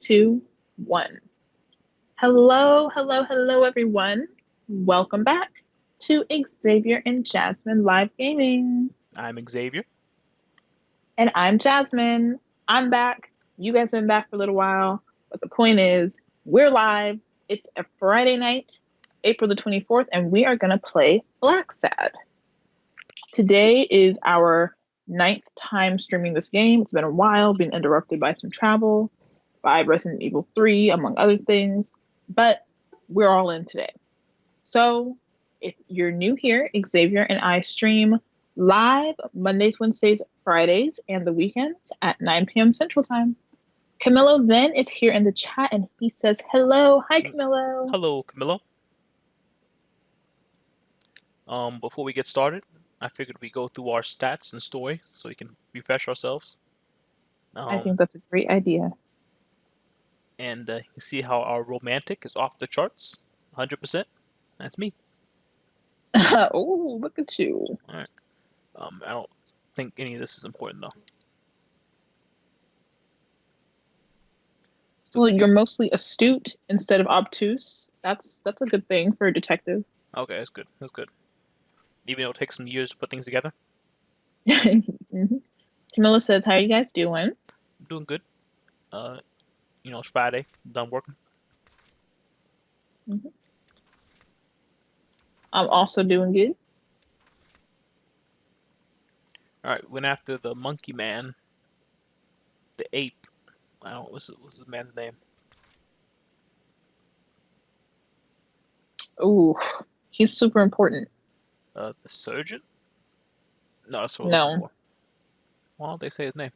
two, one. Hello, hello, hello, everyone. Welcome back to Xavier and Jasmine Live Gaming. I'm Xavier. And I'm Jasmine. I'm back. You guys have been back for a little while, but the point is, we're live. It's a Friday night, April the 24th, and we are going to play Blacksad. Today is our ninth time streaming this game. It's been a while, been interrupted by some travel, by Resident Evil 3, among other things, but we're all in today. So if you're new here, Xavier and I stream live Mondays, Wednesdays, Fridays, and the weekends at 9 p.m. Central Time. Camilo then is here in the chat and he says, hello. Hi, Camilo. Hello, Camilo. Before we get started, I figured we go through our stats and story so we can refresh ourselves. I think that's a great idea. And you see how our romantic is off the charts, 100%. That's me. Oh, look at you. All right. I don't think any of this is important though. Well, you're mostly astute instead of obtuse. That's a good thing for a detective. Okay, that's good. That's good. Even though it takes some years to put things together. Mm-hmm. Camilla says, "How are you guys doing?" I'm doing good. It's Friday. I'm done working. Mm-hmm. I'm also doing good. All right, went after the monkey man, the ape. I don't know what's the man's name. Ooh, he's super important. The surgeon? No, that's what we're looking No, for. Why don't they say his name?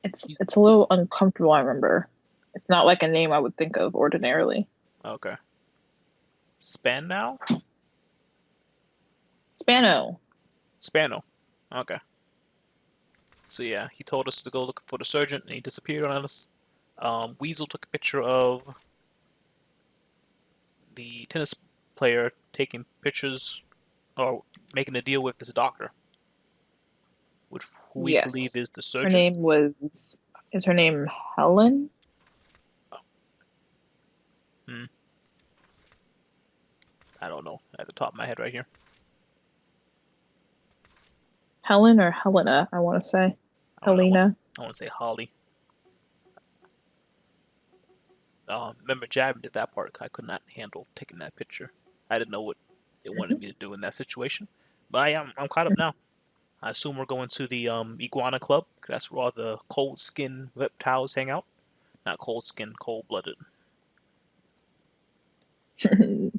it's a little uncomfortable. I remember. It's not like a name I would think of ordinarily. Okay. Spano? Spano. Spano. Okay. So yeah, he told us to go look for the surgeon, and he disappeared on us. Weasel took a picture of the tennis player taking pictures or making a deal with this doctor, who we believe Yes. is the Her surgeon. name was. Is her name Helen? I don't know at the top of my head right here. Helen or Helena? I want to say. Helena. I want to say Holly. Remember, Jasmine did that part. I could not handle taking that picture. I didn't know what it wanted me to do in that situation. But I'm caught up now. I assume we're going to the Iguana Club, 'cause that's where all the cold skin reptiles hang out. Not cold skin, cold blooded.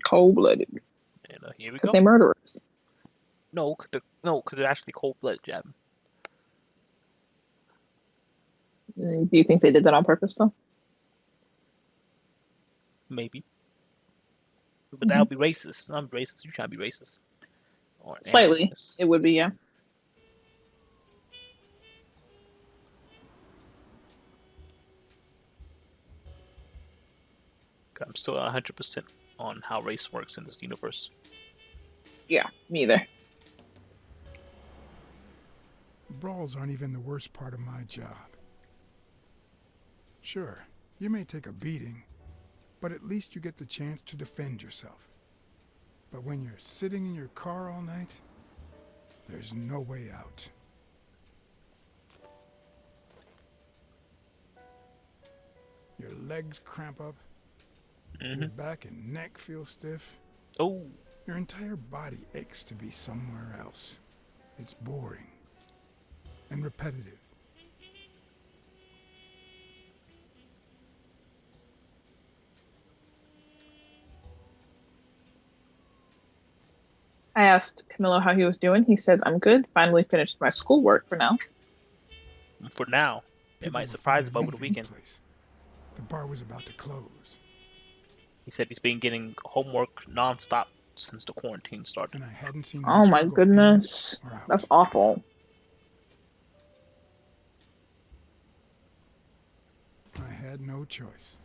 Cold blooded. And here we Because go. they're murderers. No, because they're actually cold blooded, Jasmine. Do you think they did that on purpose, though? Maybe. But that would be racist. I'm racist. You trying to be racist. Or Slightly. It would be, yeah. I'm still 100% on how race works in this universe. Yeah, me either. Brawls aren't even the worst part of my job. Sure, you may take a beating, but at least you get the chance to defend yourself. But when you're sitting in your car all night, there's no way out. Your legs cramp up, your back and neck feel stiff. Oh. Your entire body aches to be somewhere else. It's boring and repetitive. I asked Camilo how he was doing. He says, I'm good. Finally finished my schoolwork for now. For now. It might surprise him over the weekend. The bar was about to close. He said he's been getting homework nonstop since the quarantine started. And I hadn't seen Oh my goodness. That's awful. I had no choice.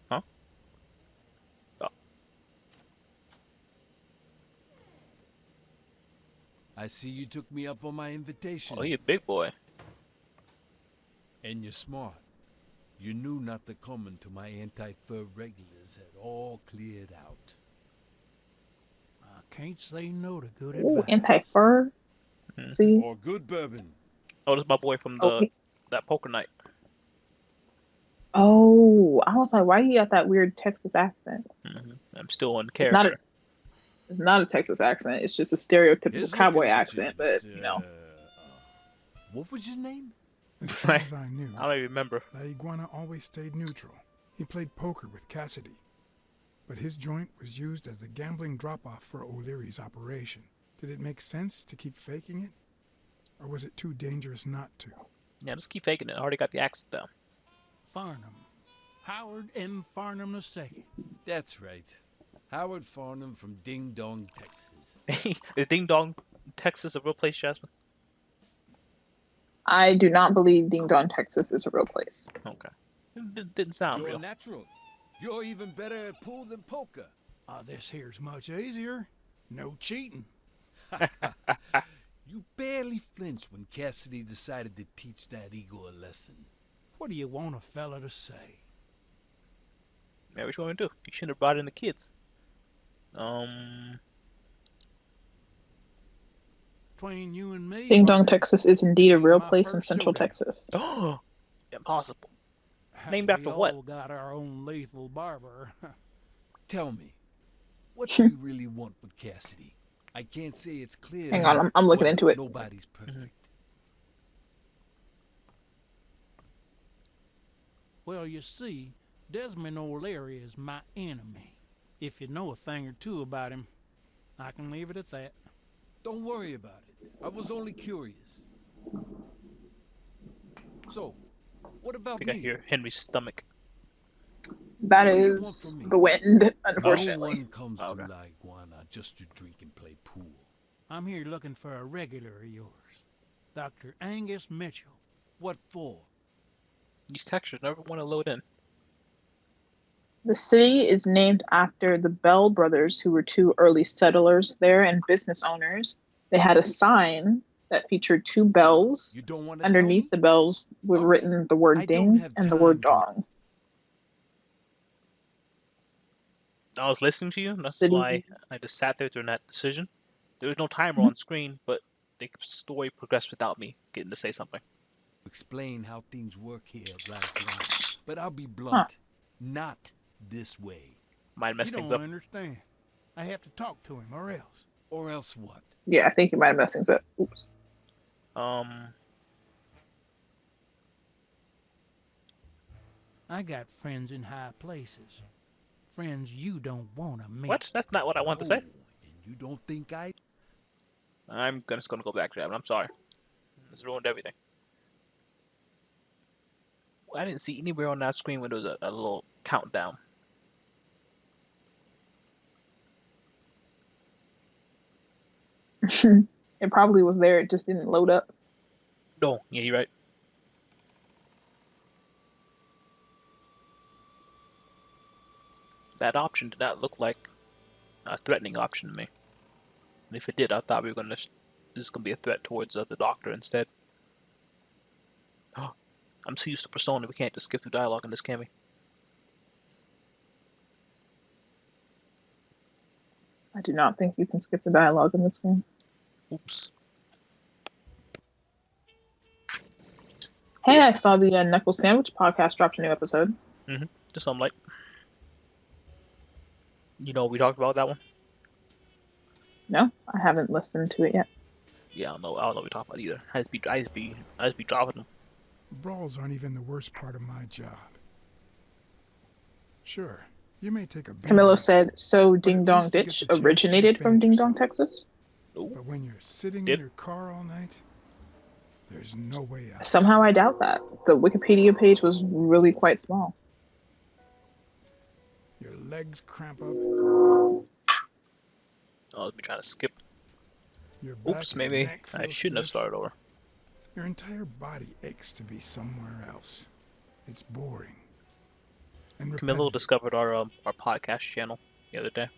Huh? Oh. I see you took me up on my invitation. Oh, you a big boy. And you're smart. You knew not to come until my anti-fur regulars had all cleared out. I can't say no to good Ooh, advice. anti-fur. See? Or good bourbon. Oh, this is my boy from Okay. that poker night. Oh, I was like, why you got that weird Texas accent? I'm still in It's not a, character. it's not a Texas accent. It's just a stereotypical Here's cowboy looking at accent. you, But Mr. What was your name? As far as I knew, I don't even remember. La Iguana always stayed neutral. He played poker with Cassidy, but his joint was used as a gambling drop-off for O'Leary's operation. Did it make sense to keep faking it? Or was it too dangerous not to? Yeah, just keep faking it. I already got the accent down. Farnham. Howard M. Farnham II. That's right. Howard Farnham from Ding Dong, Texas. Is Ding Dong, Texas a real place, Jasmine? I do not believe Ding Dong, Texas is a real place. Okay. It didn't sound You're real. natural. You're even better at pool than poker. This here's much easier. No cheating. You barely flinched when Cassidy decided to teach that ego a lesson. What do you want a fella to say? Man, what you want me to do? You shouldn't have brought in the kids. Between you and me. Ding Dong, partner, Texas is indeed a seen real my place in first Central showdown. Texas. Oh, impossible. Named We after what? all got our own lethal barber. Tell me, what do you really want with Cassidy? I can't say it's clear. Hang to on, me. I'm looking Well, into it. Nobody's perfect. Well, you see, Desmond O'Leary is my enemy. If you know a thing or two about him, I can leave it at that. Don't worry about it. I was only curious. So, what I about think I me? hear Henry's stomach. That What do you want is from me? the wind, No unfortunately. one comes Okay. to La Iguana just to drink and play pool. I'm here looking for a regular of yours, Dr. Angus Mitchell. What for? These textures never want to load in. The city is named after the Bell brothers, who were two early settlers there and business owners. They had a sign that featured two bells. You don't want to Underneath tell the bells were All right. written the word I don't ding have and the word time dong. I was listening to you. And that's City- why I just sat there during that decision. There was no timer on screen, but the story progressed without me getting to say something. explain how things work here at La Iguana, but I'll be blunt. Not this way. Might have You messed don't things up. understand. I have to talk to him, or else. Or else what? Yeah, I think you might have messed things up. Oops. I got friends in high places. Friends you don't want to meet. What? That's not what I wanted to say. Oh, and you don't think I... I'm just gonna go back to that. I'm sorry. It's ruined everything. I didn't see anywhere on that screen where there was a little countdown. It probably was there, it just didn't load up. No, yeah, you're right. That option did not look like a threatening option to me. And if it did, I thought we were gonna this is gonna be a threat towards the doctor instead. Oh, I'm too used to Persona. We can't just skip through dialogue in this, can we? I do not think you can skip the dialogue in this game. Oops. Hey, I saw the Knuckle Sandwich podcast dropped a new episode. Just something like. You know, we talked about that one. No, I haven't listened to it yet. Yeah, I don't know what we talked about either. I just be dropping them. Brawls aren't even the worst part of my job. Sure, you may take a beating, Camilo said, so Ding at Dong least you get Ditch the chance to originated from defend Ding Dong, yourself. Texas? but when you're sitting Did- in your car all night, there's no way out. Somehow I doubt that. The Wikipedia page was really quite small. Your legs cramp up, I was trying to skip. your back Oops, and maybe neck I feel shouldn't have stiff. started over. Your entire body aches to be somewhere else. It's boring. And Camilo repetitive. discovered our podcast channel the other day.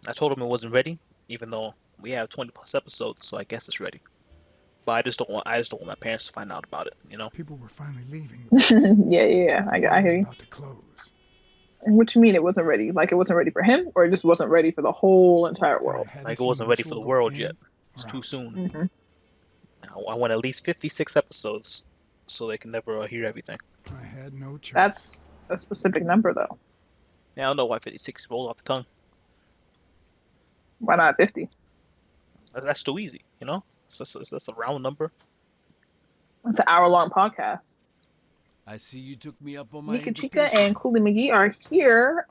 I told him it wasn't ready, even though we have 20 plus episodes, so I guess it's ready. But I just don't want my parents to find out about it, you know? People were finally leaving the place. Yeah. The bar I was hear you. about to close. And what you mean it wasn't ready? Like it wasn't ready for him, or it just wasn't ready for the whole entire And I world? hadn't Like it seen wasn't ready for Mitchell the go world in yet. It's or too out. soon. Mm-hmm. I want at least 56 episodes so they can never hear everything. I had no choice. That's a specific number, though. Yeah, I don't know why 56 rolls off the tongue. Why not 50? That's too easy, you know? That's a round number. It's an hour-long podcast. I see you took me up on my Nika Chica invitation. and Cooley McGee are here.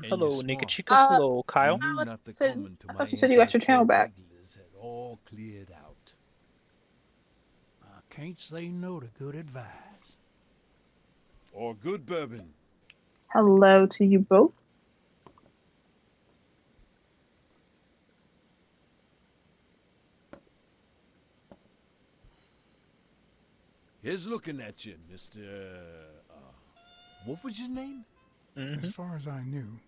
And Hello, you're Nika smart. Chica. Hello, Kyle. You knew not to said- come until I my thought you said you got your channel back. regulars had all cleared out. I can't say no to good advice. Or good bourbon. Hello to you both. Here's looking at you, Mr. What was your name? Hmm. As far as I knew,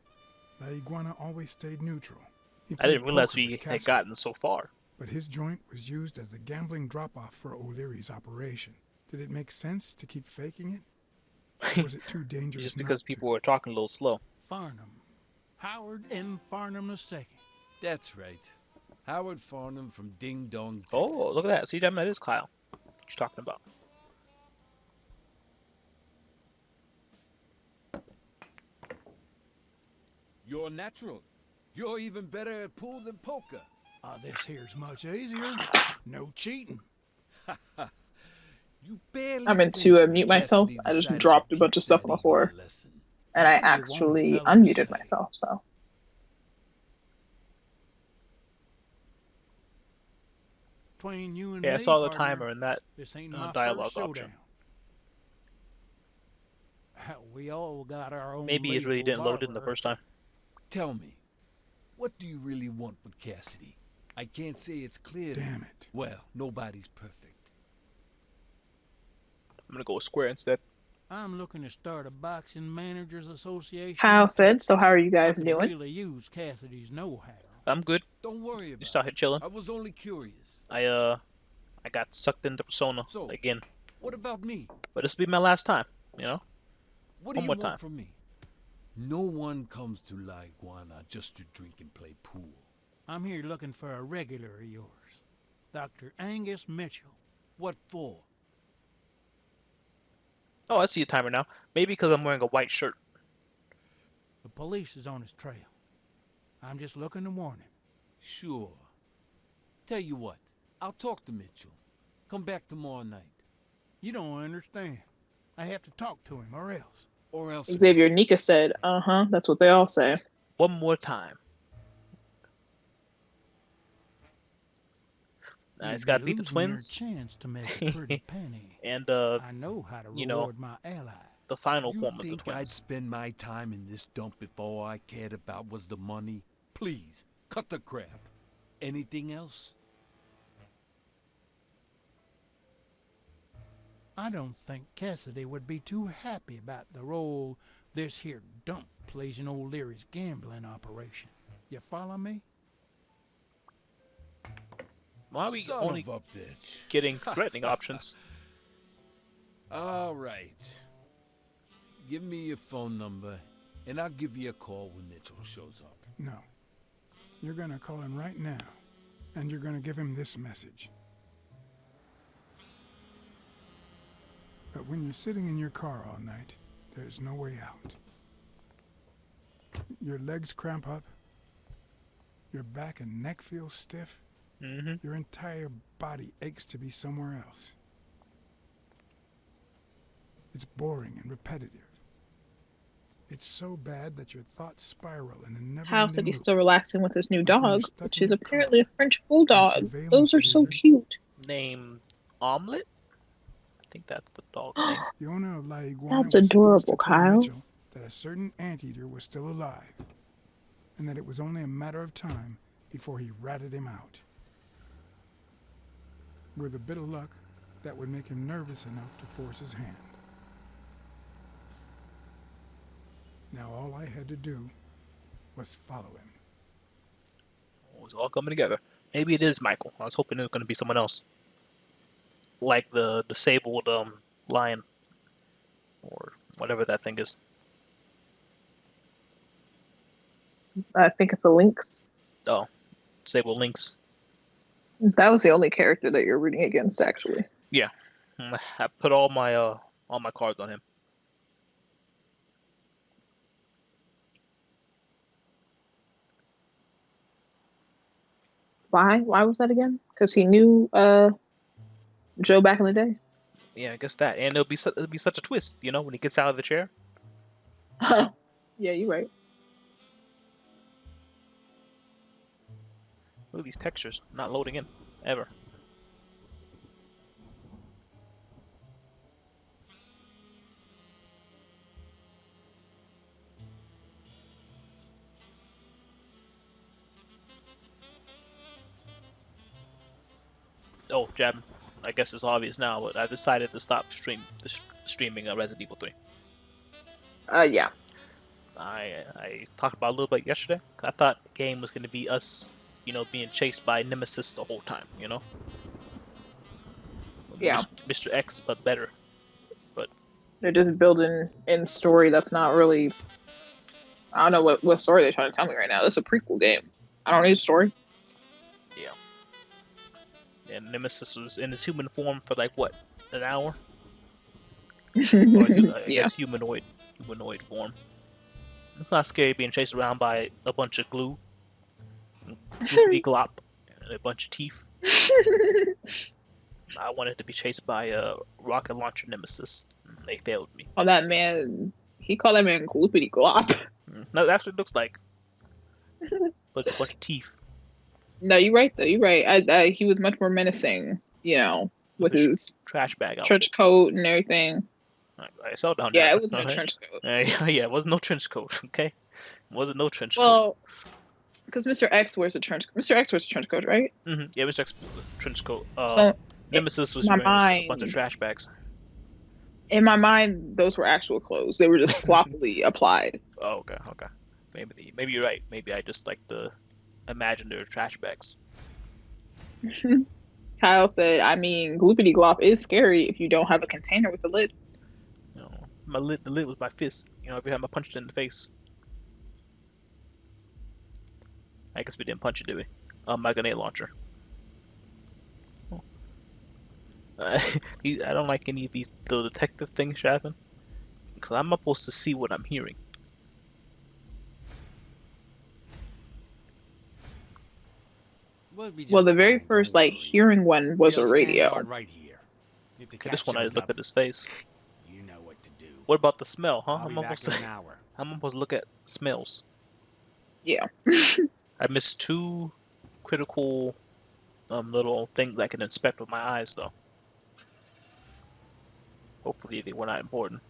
La Iguana always stayed neutral. He I didn't played realize poker we with had Cassidy, gotten so far. but his joint was used as a gambling drop-off for O'Leary's operation. Did it make sense to keep faking it? Or was it too dangerous Just because not people to? were talking a little slow. Farnham. Howard M. Farnham II. That's right. Howard Farnham from Ding Dong, Texas. Oh, look at that. See, that is Kyle. What you talking about? You're natural. You're even better at pool than poker. This here's much easier. No cheating. You barely I meant to finished when mute myself. Cassidy I just decided to dropped a bunch teach of stuff that on the eagle floor. a lesson. And I What do you want a actually fella to unmuted say? myself, so. Between you and Yeah, I me, saw the partner, timer and that. this ain't my dialogue first option. showdown. We all got our own Maybe it really lethal didn't load in the barber. first time. Tell me, what do you really want with Cassidy? I can't say it's clear. Damn it. Well, nobody's perfect. I'm gonna go with square instead. I'm looking to start a boxing managers association. Kyle in said, so Texas. how are you I guys could doing? really use Cassidy's know-how. I'm good. Don't worry about Just out here chilling. I was only curious. I got sucked into Persona So- again, What about me? but this will be my last time. You know. What do One you more want time. from me? No one comes to La Iguana just to drink and play pool. I'm here looking for a regular of yours, Dr. Angus Mitchell. What for? Oh, I see a timer now. Maybe because I'm wearing a white shirt. The police is on his trail. I'm just looking to warn him. Sure. Tell you what, I'll talk to Mitchell. Come back tomorrow night. You don't understand. I have to talk to him or else. Or else... Xavier, Nika said, uh-huh, that's what they all say. One more time. It's got to beat the Losing your twins chance to make a pretty penny. and I know how to you know, reward my ally. the final You form of the think I'd twins. spend my time in this dump if all I cared about was the money? Please, cut the crap. Anything else? I don't think Cassidy would be too happy about the role this here dump plays in old Leary's gambling operation. You follow me? Why are we Son only of a bitch. getting threatening options? All right. Give me your phone number, and I'll give you a call when Mitchell shows up. No. You're gonna call him right now, and you're gonna give him this message. But when you're sitting in your car all night, there's no way out. Your legs cramp up, your back and neck feel stiff, Mm-hmm. your entire body aches to be somewhere else. It's boring and repetitive. It's so bad that your thoughts spiral in a never Kyle said he's loop. still relaxing with his new Like when you're dog, stuck which in is a apparently a car French bulldog. surveillance Those are so leader- cute. Name Omelet? I think that's the dog's name. The owner of La Iguana That's was supposed adorable, to tell Kyle. Mitchell that a certain anteater was still alive, and that it was only a matter of time before he ratted him out. With a bit of luck, that would make him nervous enough to force his hand. Now all I had to do was follow him. It's all coming together. Maybe it is Michael. I was hoping it was going to be someone else, like the disabled lion or whatever that thing is. I think it's a lynx. Oh, disabled lynx. That was the only character that you're rooting against, actually. Yeah, I put all my cards on him. Why? Why was that again? Because he knew Joe back in the day. Yeah, I guess that, and it'll be such a twist, when he gets out of the chair. Yeah, you're right. Look at these textures not loading in ever. Oh, Jab, I guess it's obvious now, but I decided to stop streaming Resident Evil 3. Yeah. I talked about it a little bit yesterday. I thought the game was going to be us, being chased by Nemesis the whole time, Yeah. Mr. X, but better. But they're just building in story that's not really. I don't know what story they're trying to tell me right now. It's a prequel game. I don't need a story. Yeah. And Nemesis was in his human form for like what, an hour? Or I guess humanoid form. It's not scary being chased around by a bunch of glue, glop, and a bunch of teeth. I wanted to be chased by a rocket launcher Nemesis. They failed me. Oh, that man! He called that man gloopity glop. No, that's what it looks like. But a bunch of teeth. No, you're right though. You're right. He was much more menacing, with his trash bag outfit. trench coat and everything. I saw down there. Yeah, it wasn't a trench coat. Yeah, it wasn't no trench coat. Okay, it wasn't no trench coat. Well, because Mr. X wears a trench. Mr. X wears a trench coat, right? Mm-hmm. Yeah, Mr. X wears a trench coat. So, Nemesis was wearing a bunch of trash bags. In my mind, those were actual clothes. They were just sloppily applied. Oh, okay. Maybe you're right. Maybe I just like the imaginary trash bags. Kyle said, "I mean, gloopity glop is scary if you don't have a container with a lid." The lid was my fist. Every time I punched it in the face. I guess we didn't punch it, did we? My grenade launcher. I don't like any of these the detective things, Jasmine, because I'm supposed to see what I'm hearing. Well, the very first hearing one was a radio. Right here. Okay, this one I just looked at his face. You know what to do. What about the smell, huh? I'm supposed to look at smells. Yeah. I missed two critical little things I can inspect with my eyes, though. Hopefully they were not important.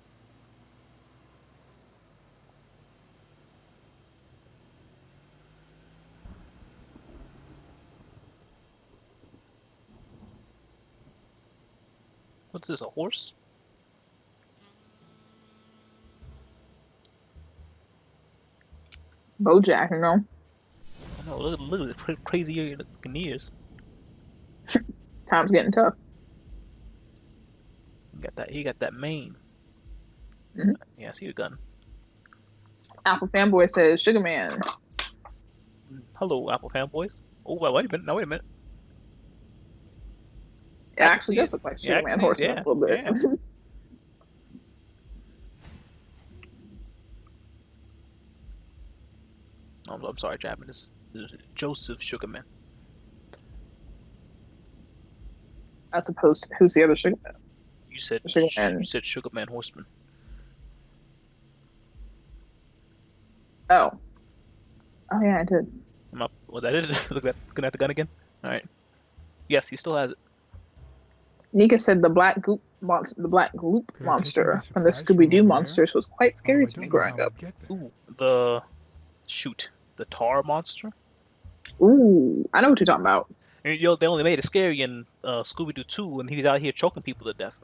What's this, a horse? Bojack, I know, look at the crazy looking ears. Time's getting tough. He got that mane. Mm-hmm. Yeah, I see the gun. Apple Fanboy says, "Sugar Man." Hello, Apple Fanboys. Oh, wait a minute. It actually does look like Sugar Man Horseman a little bit. Yeah. I'm sorry, Jasmine. This is Joseph Sugarman. As opposed to who's the other Sugar Man? You said Sugarman Horseman. Oh yeah, I did. That is looking at the gun again. All right. Yes, he still has it. Nika said the black goop monster from the Scooby-Doo monsters was quite scary to me growing up. Ooh, the tar monster. Ooh, I know what you're talking about. And, they only made it scary in Scooby-Doo 2 when he was out here choking people to death.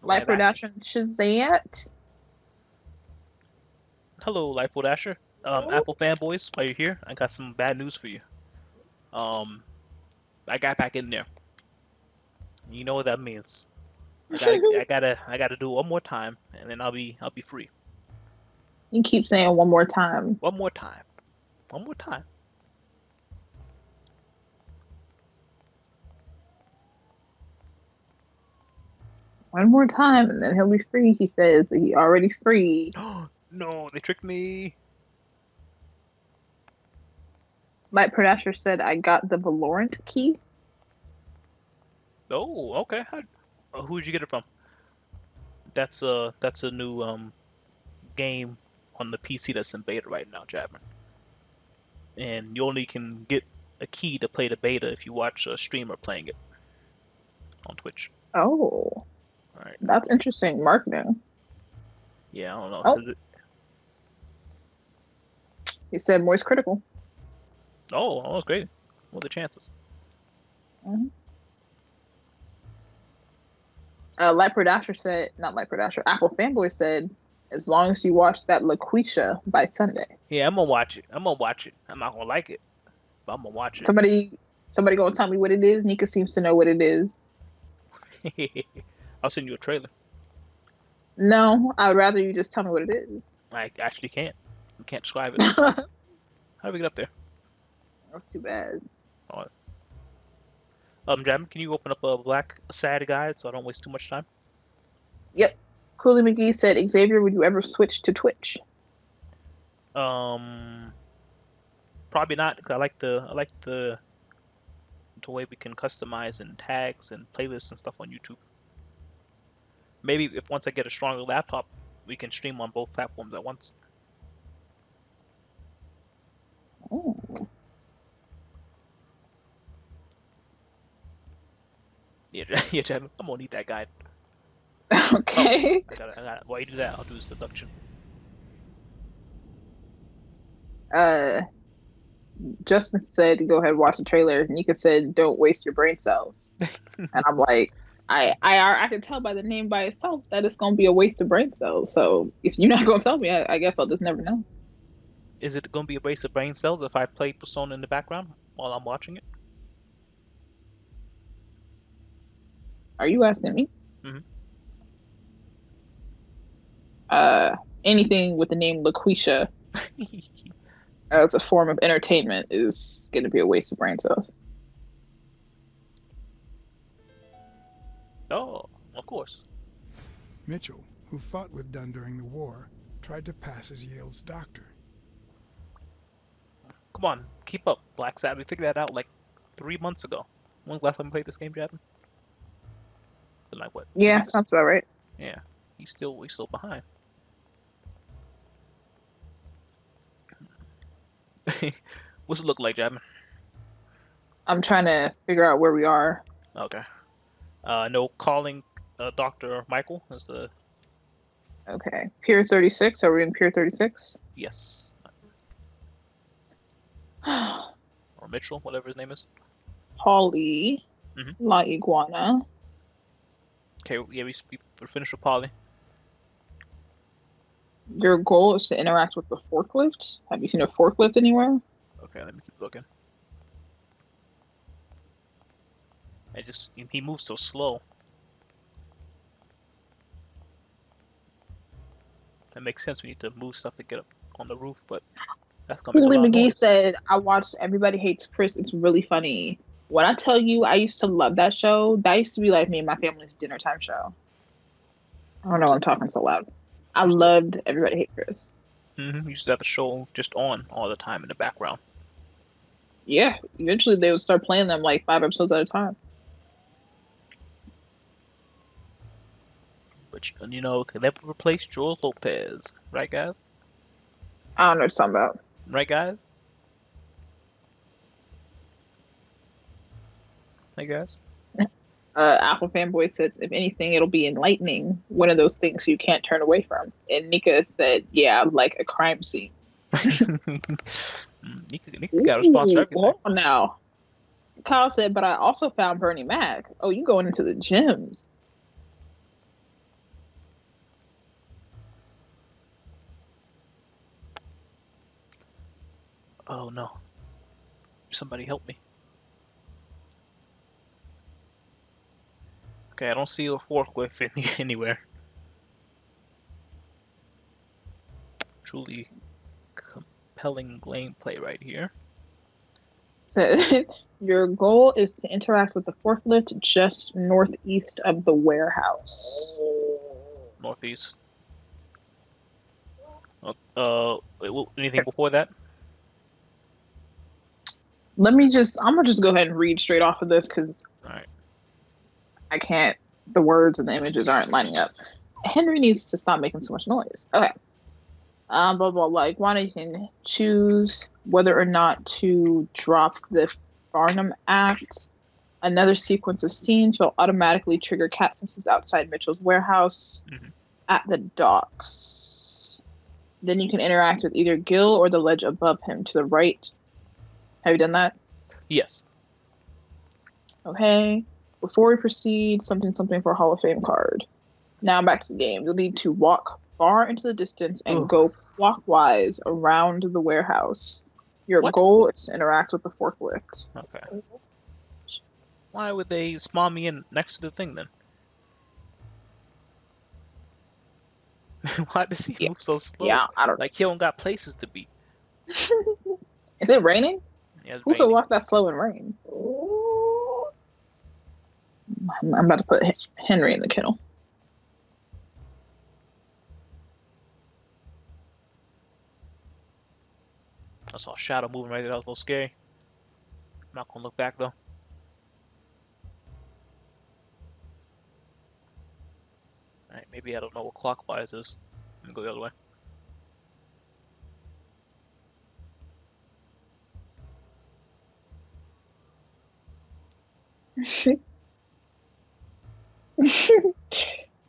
Light production Shazat. Hello, Lipo Dasher. Apple fanboys, while you're here, I got some bad news for you. Um, I got back in there. You know what that means. I gotta do it one more time, and then I'll be free. You keep saying one more time. One more time. One more time. One more time, and then he'll be free. He says that he already free. No, they tricked me. Light Pradasher said, I got the Valorant key. Oh, okay. Who'd you get it from? That's a new game on the PC that's in beta right now, Jasmine. And you only can get a key to play the beta if you watch a streamer playing it on Twitch. Oh, All right. that's interesting marketing. Yeah, I don't know. Oh. He said Moist Critical. Oh, that's great. What are the chances? Mm-hmm. Light Pradasher said, not Light Pradasher, Apple Fanboy said, as long as you watch that LaQuisha by Sunday. Yeah, I'm gonna watch it. I'm gonna watch it. I'm not gonna like it, but I'm gonna watch it. Somebody gonna tell me what it is. Nika seems to know what it is. I'll send you a trailer. No, I'd rather you just tell me what it is. I actually can't. I can't describe it. How do we get up there? That's too bad. All right. Jasmine, can you open up a Blacksad guide so I don't waste too much time? Yep. Cooley McGee said, Xavier, would you ever switch to Twitch? Probably not, because I like the way we can customize and tags and playlists and stuff on YouTube. Maybe if once I get a stronger laptop, we can stream on both platforms at once. Oh. Yeah, Jasmine, I'm gonna need that guide. Okay. I got it. While you do that, I'll do this deduction. Justin said to go ahead and watch the trailer. Nika said, don't waste your brain cells. And I'm like, I can tell by the name by itself that it's going to be a waste of brain cells. So if you're not going to tell me, I guess I'll just never know. Is it going to be a waste of brain cells if I play Persona in the background while I'm watching it? Are you asking me? Mm-hmm. Anything with the name LaQuisha as a form of entertainment is going to be a waste of brain cells. Oh, of course. Mitchell, who fought with Dunn during the war, tried to pass as Yale's doctor. Come on, keep up, Blacksad. We figured that out like 3 months ago. When's the last time we played this game, Jasmine? Been like what? Yeah, sounds about right. Yeah, he's still behind. What's it look like, Jasmine? I'm trying to figure out where we are. Okay. No calling Dr. Michael is the... Okay. Pier 36. Are we in Pier 36? Yes. Or Mitchell, whatever his name is. Polly. Mhm. La Iguana. Okay, yeah, we finished with Polly. Your goal is to interact with the forklift. Have you seen a forklift anywhere? Okay, let me keep looking. He moves so slow. That makes sense. We need to move stuff to get up on the roof, but that's gonna make a Cooley lot of McGee noise. said, I watched Everybody Hates Chris. It's really funny. When I tell you I used to love that show, that used to be like me and my family's dinner time show. I don't know why I'm talking so loud. I loved Everybody Hates Chris. Mm-hmm. You used to have the show just on all the time in the background. Yeah, eventually they would start playing them like 5 episodes at a time. But you know, can never replace George Lopez, right, guys? I don't know what you're talking about. Right, guys? Hey, guys. Apple Fanboy says, if anything, it'll be enlightening. One of those things you can't turn away from. And Nika said, yeah, like a crime scene. Nika got a response for everything. Hold on now. Kyle said, but I also found Bernie Mac. Oh, you going into the gyms. Oh no! Somebody help me. Okay, I don't see a forklift anywhere. Truly compelling gameplay right here. So your goal is to interact with the forklift just northeast of the warehouse. Northeast. Anything before that? I'm gonna just go ahead and read straight off of this because All right. I can't, the words and the images aren't lining up. Henry needs to stop making so much noise. Okay. Blah, blah, like, one, you can choose whether or not to drop the Farnham Act. Another sequence of scenes will automatically trigger cat senses outside Mitchell's warehouse at the docks. Then you can interact with either Gil or the ledge above him to the right. Have you done that? Yes. Okay. Before we proceed, something for a Hall of Fame card. Now back to the game. You'll need to walk far into the distance and go clockwise around the warehouse. Your goal is to interact with the forklift. Okay. Why would they spawn me in next to the thing then? Why does he move so slow? Yeah, I don't know. Like he don't got places to be. Is it raining? Yeah, it's Who raining. could walk that slow in rain? I'm about to put Henry in the kennel. I saw a shadow moving right there. That was a little scary. I'm not gonna look back though. Alright, maybe I don't know what clockwise is. Let me go the other way.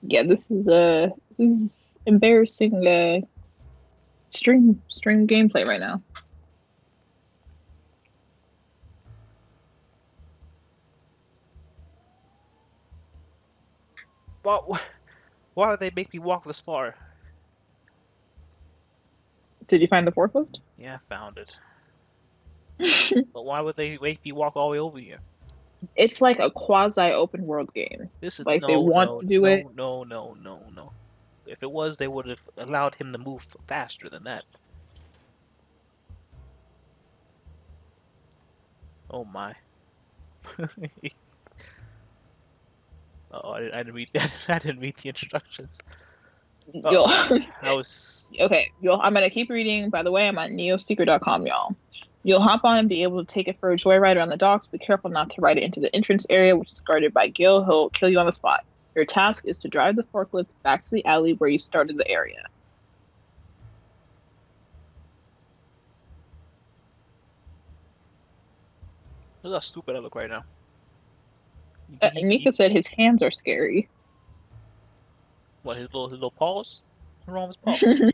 Yeah, this is embarrassing stream gameplay right now. Why would they make me walk this far? Did you find the forklift? Yeah, I found it. But why would they make me walk all the way over here? It's like a quasi open world game. This is like they want to do it. No. If it was, they would have allowed him to move faster than that. Oh my. Oh, I didn't read. I didn't read the instructions. I was okay. I'm gonna keep reading. By the way, I'm on neosecret.com, y'all. You'll hop on and be able to take it for a joyride around the docks. Be careful not to ride it into the entrance area, which is guarded by Gil. He'll kill you on the spot. Your task is to drive the forklift back to the alley where you started the area. Look how stupid I look right now. Nika said his hands are scary. What, his little paws? What's wrong with his paws?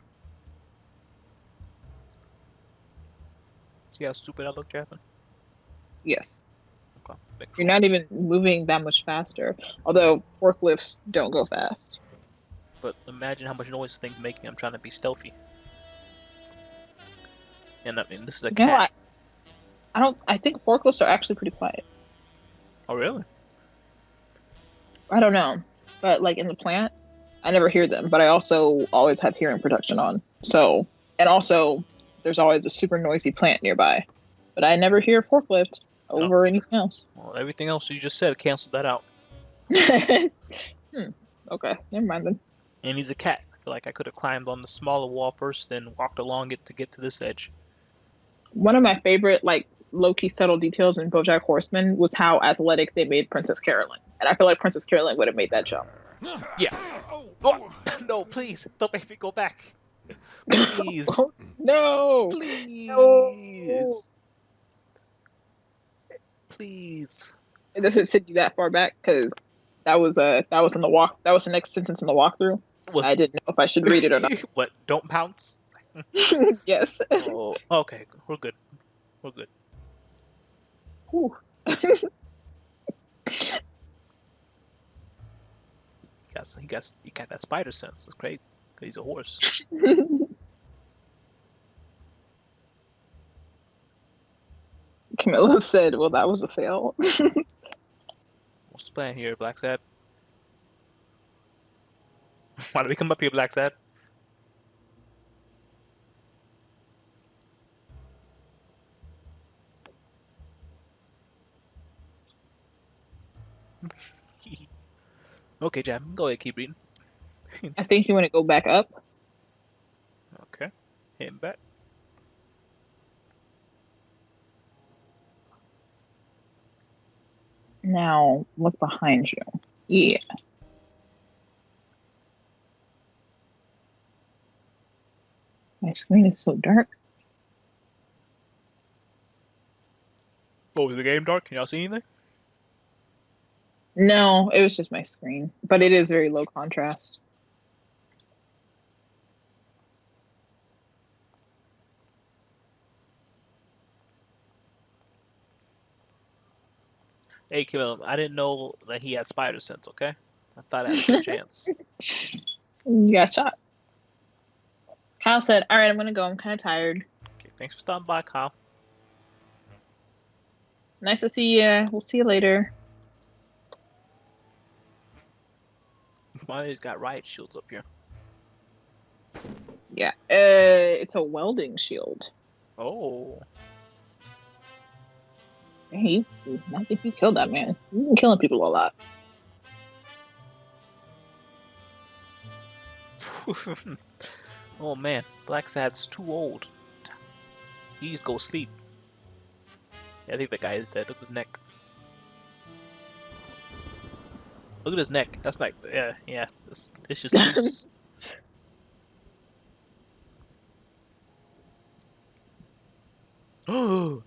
See how stupid I look, Jasmine? Yes. Okay. You're not even moving that much faster. Although forklifts don't go fast. But imagine how much noise things making. I'm trying to be stealthy. And I mean, this is a cat. I think forklifts are actually pretty quiet. Oh, really? I don't know. But like in the plant, I never hear them. But I also always have hearing protection on. So, and also there's always a super noisy plant nearby. But I never hear forklift over anything else. Well, everything else you just said, canceled that out. Okay, never mind then. And he's a cat. I feel like I could have climbed on the smaller wall first, then walked along it to get to this edge. One of my favorite, like, low-key subtle details in BoJack Horseman was how athletic they made Princess Carolyn. And I feel like Princess Carolyn would have made that jump. Yeah. Oh, no, please. Don't make me go back. Please. Oh, no. Please. No. Please. It doesn't send you that far back because that was in the walk. That was the next sentence in the walkthrough. I didn't know if I should read it or not. What? Don't pounce? Yes. Oh, okay. We're good. We're good. Ooh. He got that spider sense. It's crazy. Cause he's a horse. Camilla said, well, that was a fail. What's the plan here, Blacksad? Why did we come up here, Blacksad? Okay, Jab, go ahead, keep reading. I think you want to go back up. Okay, heading back. Now, look behind you. Yeah. My screen is so dark. Oh, is the game dark? Can y'all see anything? No, it was just my screen, but it is very low contrast. Hey, Kim, I didn't know that he had spider sense, okay? I thought I had a good chance. You got shot. Kyle said, all right, I'm going to go. I'm kind of tired. Okay, thanks for stopping by, Kyle. Nice to see you. We'll see you later. Why he's got riot shields up here? Yeah. It's a welding shield. Oh. Hey, I think you killed that man. You've been killing people a lot. Oh man, Blacksad's too old. He needs to go sleep. Yeah, I think the guy is dead. Look at his neck. Look at his neck. That's like, yeah. It's just loose. Oh.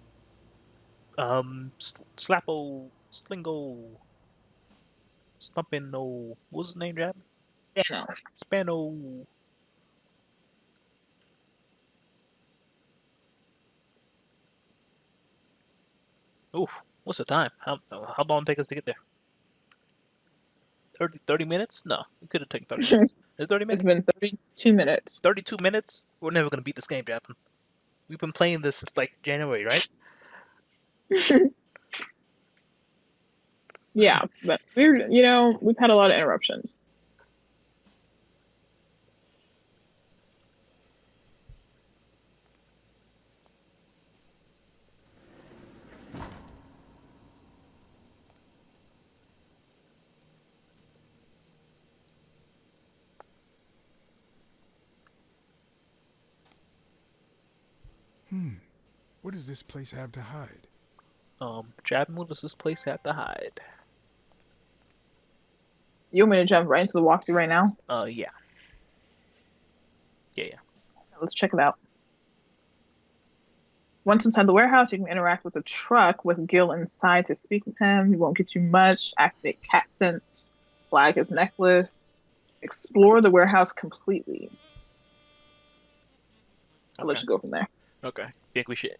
Slappo, Slingo, Stumpino. What's his name, Jab? Yeah, Spano. Oof. What's the time? How long did it take us to get there? 30 minutes? No, we could have taken 30 minutes. It's 30 minutes? It's been 32 minutes. 32 minutes? We're never going to beat this game, Jab. We've been playing this since like January, right? Yeah, but we've had a lot of interruptions. What does this place have to hide? Jab, what does this place have to hide? You want me to jump right into the walkthrough right now? Yeah. Yeah. Let's check it out. Once inside the warehouse, you can interact with the truck with Gil inside to speak with him. He won't get you much. Activate cat sense. Flag his necklace. Explore the warehouse completely. I'll let you go from there. Okay. Think we should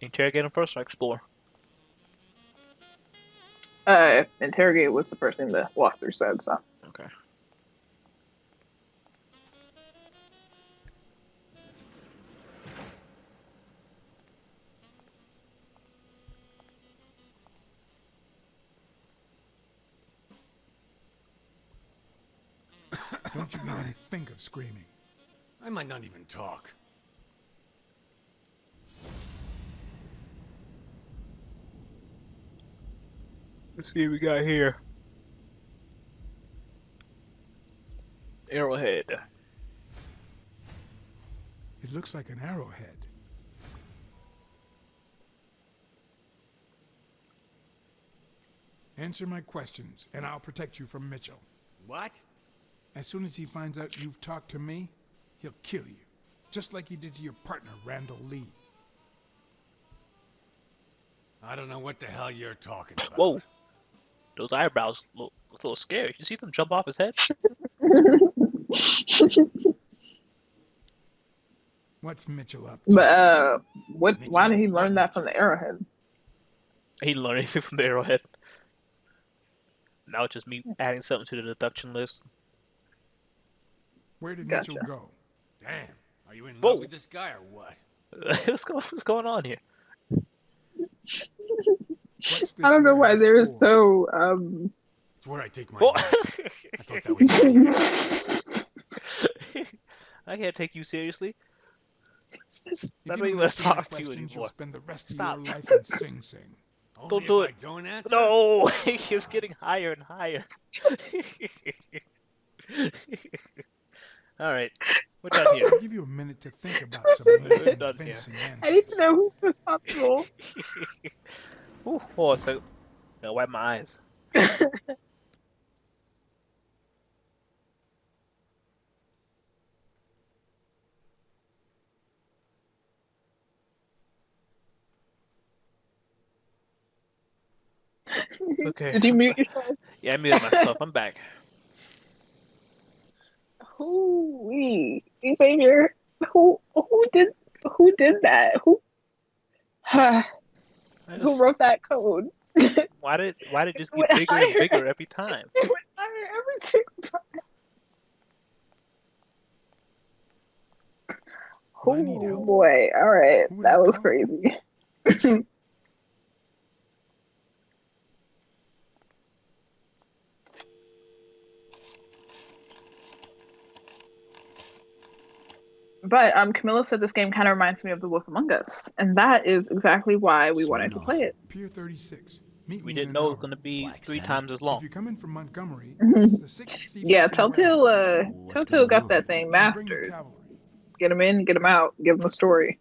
interrogate him first or explore? Interrogate was the first thing the walkthrough said, so. Okay. Don't you even think of screaming. I might not even talk. Let's see what we got here. Arrowhead. It looks like an arrowhead. Answer my questions, and I'll protect you from Mitchell. What? As soon as he finds out you've talked to me, he'll kill you. Just like he did to your partner, Randall Lee. I don't know what the hell you're talking about. Whoa. Those eyebrows look a little scary. You see them jump off his head? What's Mitchell up to? But why did he learn that from the arrowhead? He didn't learn anything from the arrowhead. Now it's just me adding something to the deduction list. Where did Gotcha. Mitchell go? Damn. Are you in Whoa. love with this guy or what? What's going on here? What's this I don't know why warehouse they're for? so It's where I take my Oh. meds. I thought that was obvious. I can't take you seriously. If I you don't even don't want answer to my talk to you questions, you'll anymore. spend the rest Stop. of your life in Sing Sing. Only do if it. I don't answer? No, he's getting higher and higher. All right, we're done here. I'll give you a minute to think about some more We're done here. convincing I answers. need to know who's responsible. Ooh, hold on a second. Gotta wipe my eyes. Okay. Did you mute yourself? Yeah, I muted myself. I'm back. Xavier, who did that? Who I who just, wrote that code? why did it just It get went bigger and higher. bigger every time? It went higher every single time. Do I need Oh help? boy! All right, Who would that I was call? crazy. But Camilo said this game kind of reminds me of The Wolf Among Us, and that is exactly why we wanted Sign to off. play it. Pier 36. Meet We me in didn't an know it hour. was gonna be 3 Blacksad. times as If long. you're coming from Montgomery, it's the 6th Yeah, Seafacing Telltale. warehouse. What's Telltale going got on? that thing Then bring the mastered. cavalry. Get them in, get them out, give them a story.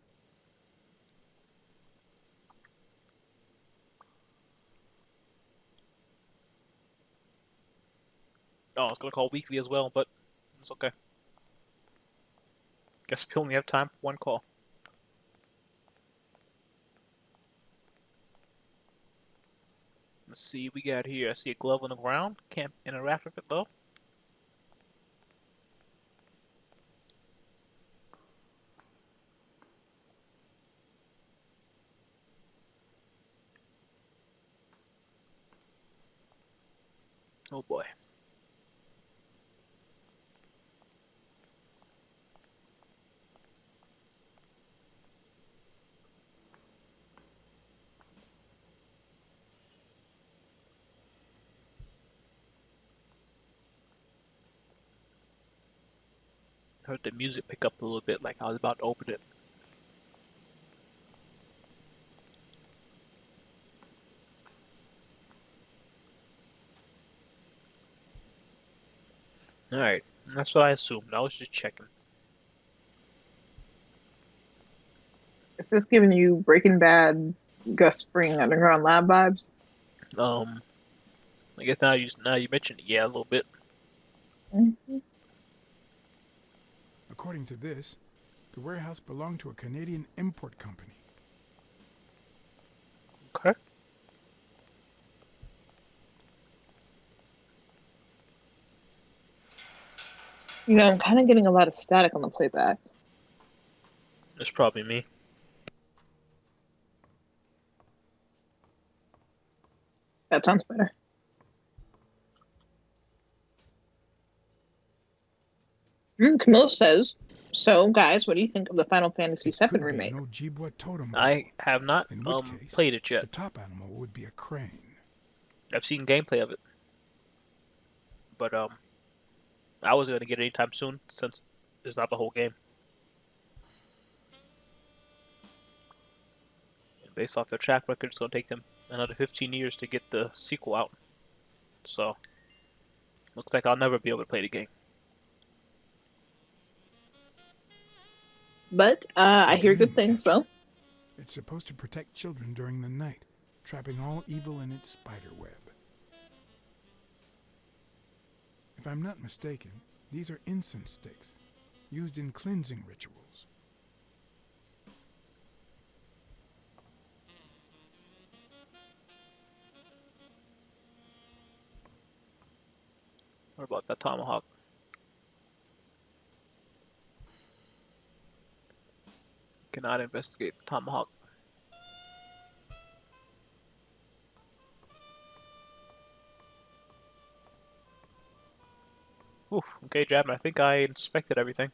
Oh, it's gonna call weekly as well, but it's okay. Guess we only have time for one call. Let's see, we got here. I see a glove on the ground. Can't interact with it though. Oh boy. Heard the music pick up a little bit like I was about to open it. Alright, that's what I assumed. I was just checking. Is this giving you Breaking Bad, Gus Fring Underground Lab vibes? I guess now you mentioned it, yeah, a little bit. Mm-hmm. According to this, the warehouse belonged to a Canadian import company. Okay. You know, I'm kind of getting a lot of static on the playback. It's probably me. That sounds better. Camille says, so guys, what do you think of the Final Fantasy It VII could be remake? an Ojibwa totem pole, I have not in which case, played it the yet. top animal would be a crane. I've seen gameplay of it. But I was gonna get it anytime soon since it's not the whole game. And based off their track record, it's gonna take them another 15 years to get the sequel out. So looks like I'll never be able to play the game. But I hear good dream things, so It's supposed to protect children during the night, trapping all evil in its spider web. If I'm not mistaken, these are incense sticks, used in cleansing rituals. What about that tomahawk? Cannot investigate the tomahawk. Oof, okay, Jasmine, I think I inspected everything.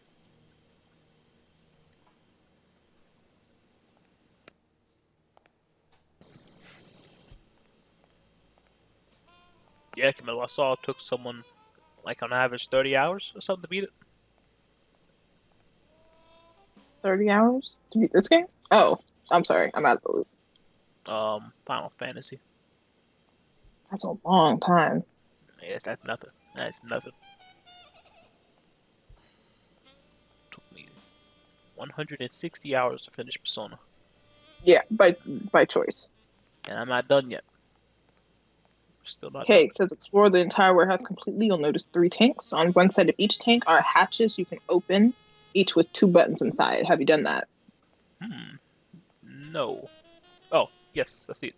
Yeah, Camilo, I saw it took someone like on average 30 hours or something to beat it. 30 hours to beat this game? Oh, I'm sorry. I'm out of the loop. Final Fantasy. That's a long time. Yeah, that's nothing. That's nothing. Took me 160 hours to finish Persona, Yeah, by choice. and I'm not done yet. Still not Okay, done. it says explore the entire warehouse completely. You'll notice 3 tanks. On one side of each tank are hatches you can open, each with 2 buttons inside. Have you done that? No. Oh, yes, I see it.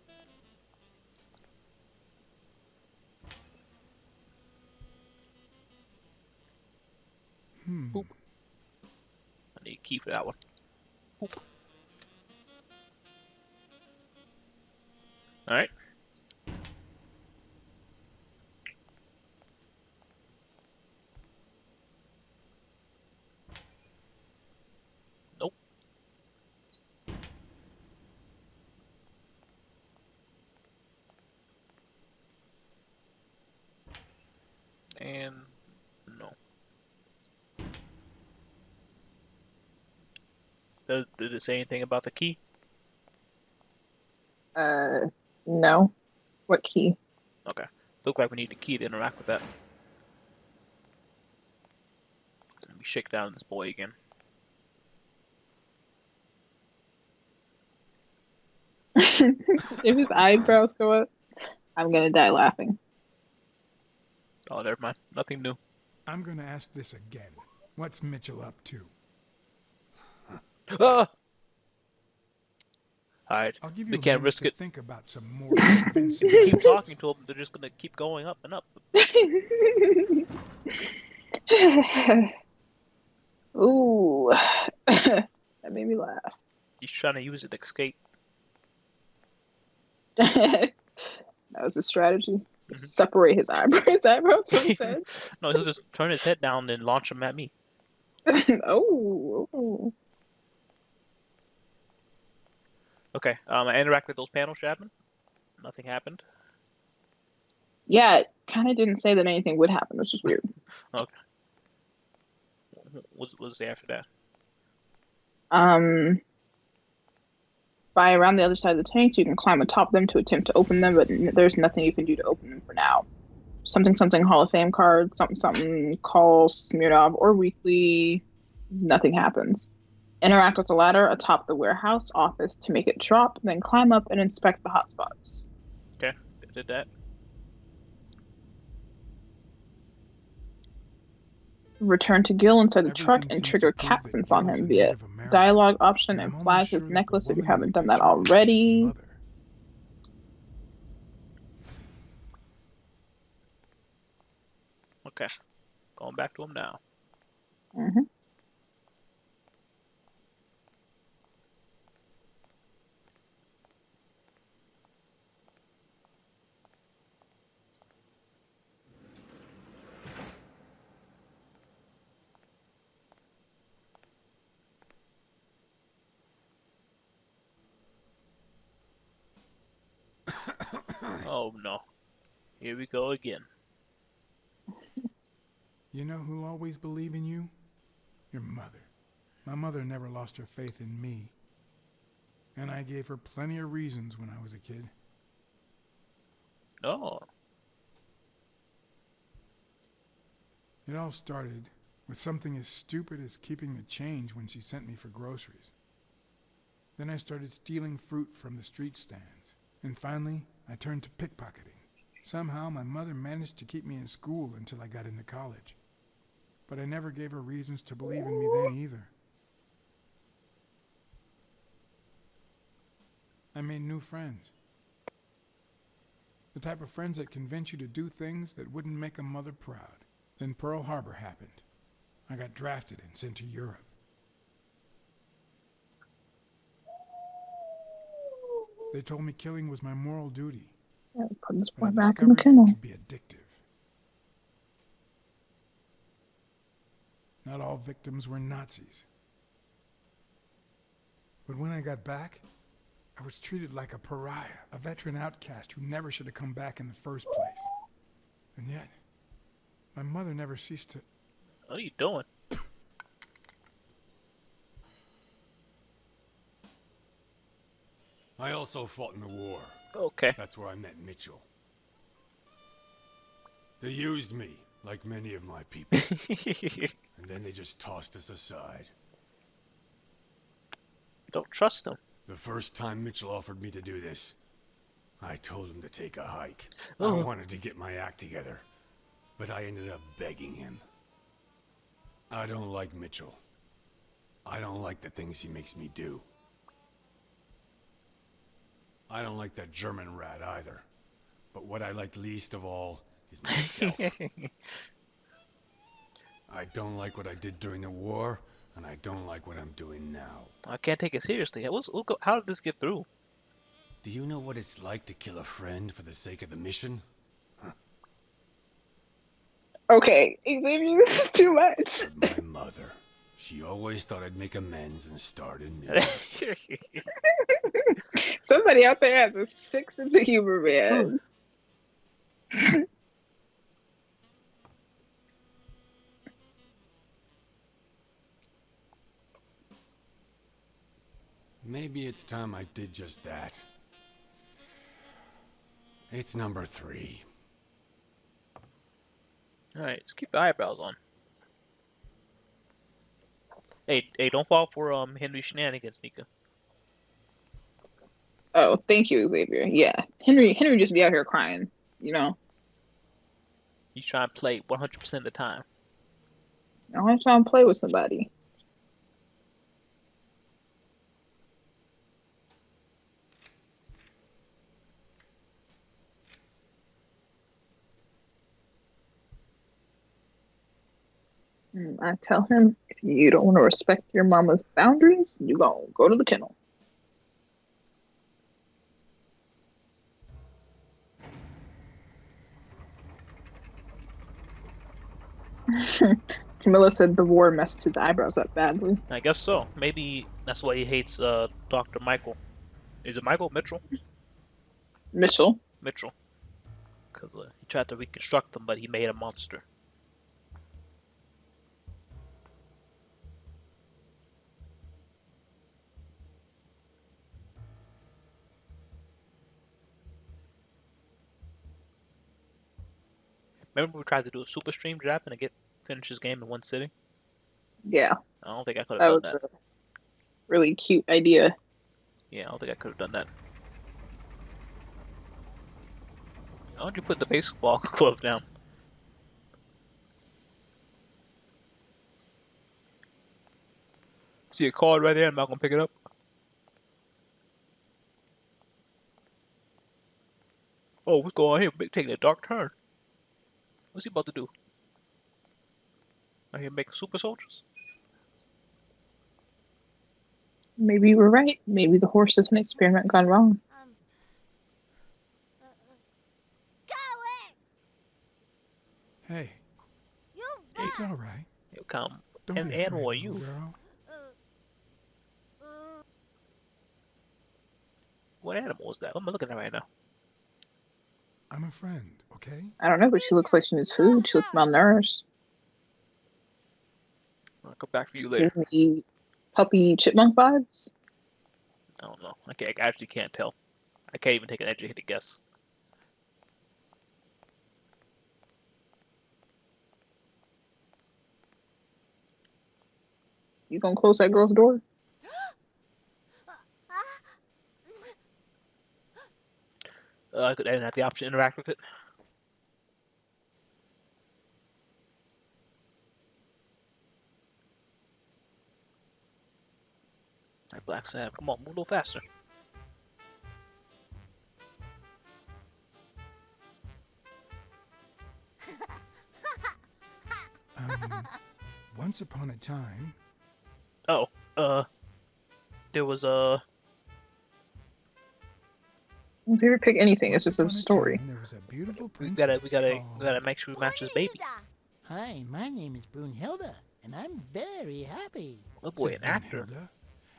Boop. I need a key for that one. Boop. Alright. Nope. And no. Did it say anything about the key? No. What key? Okay. Look like we need the key to interact with that. Let me shake down this boy again. If his eyebrows go up, I'm gonna die laughing. Oh, never mind. Nothing new. I'm gonna ask this again. What's Mitchell up to? Ah! Alright. I'll give you We a can't minute risk to it. think about some more convincing. If we keep talking to them, they're just gonna keep going up and up. Ooh. That made me laugh. He's trying to use it to escape. That was a strategy. Separate his eyebrows from his head. No, he'll just turn his head down and launch them at me. Oh. Okay, I interact with those panels, Jasmine. Nothing happened. Yeah, it kind of didn't say that anything would happen, which is weird. Okay. What's the after that? By around the other side of the tanks, you can climb atop them to attempt to open them, but there's nothing you can do to open them for now. Something Hall of Fame card, something call Smirnov or weekly, nothing happens. Interact with the ladder atop the warehouse office to make it drop, then climb up and inspect the hotspots. Okay, I did that. Return to Gil inside the truck Everything and seems trigger to prove that captains Gil on is him a via Native American, dialogue option but and I'm flag almost his sure that the necklace if you woman in haven't the done that picture is his already. mother. Okay, going back to him now. Mm-hmm. Oh no, here we go again. You know who'll always believe in you? Your mother. My mother never lost her faith in me. And I gave her plenty of reasons when I was a kid. Oh, It all started with something as stupid as keeping the change when she sent me for groceries. Then I started stealing fruit from the street stands. And finally, I turned to pickpocketing. Somehow, my mother managed to keep me in school until I got into college. But I never gave her reasons to believe in me then either. I made new friends. The type of friends that convince you to do things that wouldn't make a mother proud. Then Pearl Harbor happened. I got drafted and sent to Europe. They told me killing was my moral duty, Yeah, put this but I boy back in the discovered it kennel. could be addictive. Not all victims were Nazis. But when I got back, I was treated like a pariah, a veteran outcast who never should have come back in the first place. And yet, my mother never ceased to... What are you doing? I also fought in the war. Okay. That's where I met Mitchell. They used me, like many of my people. And then they just tossed us aside. You don't trust them. The first time Mitchell offered me to do this, I told him to take a hike. Oh. I wanted to get my act together, but I ended up begging him. I don't like Mitchell. I don't like the things he makes me do. I don't like that German rat either. But what I like least of all is myself. I don't like what I did during the war, and I don't like what I'm doing now. I can't take it seriously. How did this get through? Do you know what it's like to kill a friend for the sake of the mission? Okay, Xavier, this is too much. But my mother, she always thought I'd make amends and start anew. Somebody out there has a sick sense of humor, man. Maybe it's time I did just that. It's number 3. Alright, just keep the eyebrows on. Hey, don't fall for Henry shenanigans, Nika. Oh, thank you, Xavier. Yeah, Henry just be out here crying, you know. You try and play 100% of the time. I want to try and play with somebody. I tell him, if you don't want to respect your mama's boundaries, you gonna go to the kennel. Camilla said the war messed his eyebrows up badly. I guess so. Maybe that's why he hates Dr. Michael. Is it Michael? Mitchell? Mitchell. Mitchell. Because he tried to reconstruct him, but he made a monster. Remember we tried to do a super stream draft and finish his game in one sitting? Yeah. I don't think I could That have was done that. a really cute idea. Yeah, I don't think I could have done that. Why don't you put the baseball glove down? See a card right there, I'm not gonna pick it up. Oh, what's going on here? Big taking a dark turn. What's he about to do? Are you making super soldiers? Maybe you were right. Maybe the horse is an experiment gone wrong. Hey, it's all right. You come. Don't An be animal are afraid, you? little girl. What animal is that? What am I looking at right now? I'm a friend, okay? I don't know, but she looks like she needs food. She looks malnourished. I'll come back for you later. Give me puppy chipmunk vibes. I don't know. I actually can't tell. I can't even take an educated guess. You gonna close that girl's door? I didn't have the option to interact with it. Alright, Blacksad, come on, move a little faster. Once upon a time, Oh, there was a. If you ever pick anything, it's once just a upon story. time, there was a beautiful We princess gotta make sure we match his baby. Hi, my name is Brunhilde, and I'm very happy. Oh boy, said an actor. Brunhilde,